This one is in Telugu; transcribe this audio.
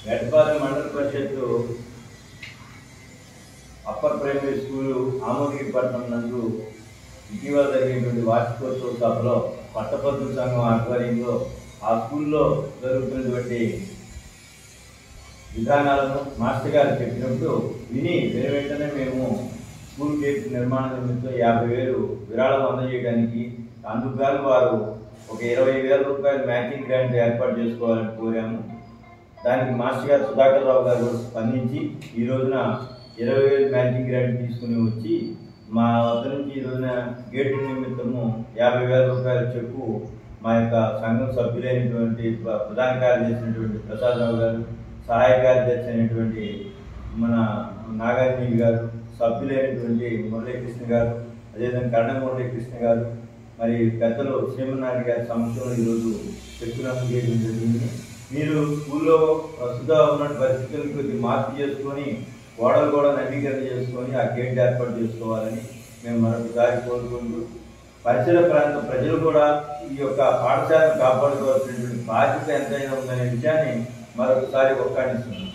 గడ్పాలెం మండల పరిషత్తు అప్పర్ ప్రైమరీ స్కూలు ఆమోదగిరిపట్నం నందు ఇటీవల జరిగినటువంటి వార్షికోత్సవ సభలో పట్టభద్రుల సంఘం ఆధ్వర్యంలో ఆ స్కూల్లో జరుగుతున్నటువంటి విధానాలను మాస్టర్ గారు చెప్పినప్పుడు విని వెంటనే మేము స్కూల్ గేట్ నిర్మాణ నిమిత్తం 50,000 విరాళం అందజేయడానికి అందుకు గాను వారు ఒక 20,000 రూపాయలు మ్యాచింగ్ గ్రాంట్ ఏర్పాటు చేసుకోవాలని కోరాము. దానికి మాస్టర్ గారు సుధాకర్ రావు గారు స్పందించి ఈ రోజున 20,000 మ్యాచింగ్ గ్రాంట్ తీసుకుని వచ్చి మా వద్ద నుంచి ఈ రోజున గేటు నిమిత్తము 50,000 రూపాయల చెక్కు మా యొక్క సంఘం సభ్యులైనటువంటి ప్రధాన కార్యదర్శి అయినటువంటి ప్రసాదరావు గారు, సహాయ కార్యదర్శి అయినటువంటి మన నాగార్జున గారు, సభ్యులైనటువంటి మురళీకృష్ణ గారు, అదేవిధంగా కర్ణ మురళీకృష్ణ గారు, మరి పెద్దలు శ్రీమన్నారాయణ గారి సమక్షంలో ఈరోజు చెక్కులను చేయడం జరిగింది. మీరు స్కూల్లో ప్రస్తుతం ఉన్న పరిస్థితులను కొద్దిగా మార్పు చేసుకొని గోడలు కూడా నవీకరణ చేసుకొని ఆ గేట్ ఏర్పాటు చేసుకోవాలని మేము మరొకసారి కోరుకుంటూ పరిసర ప్రాంత ప్రజలు కూడా ఈ యొక్క పాఠశాలను కాపాడుకోవాల్సినటువంటి బాధ్యత ఎంతైనా ఉందనే విషయాన్ని మరొకసారి ఒక్కాడిస్తున్నాం.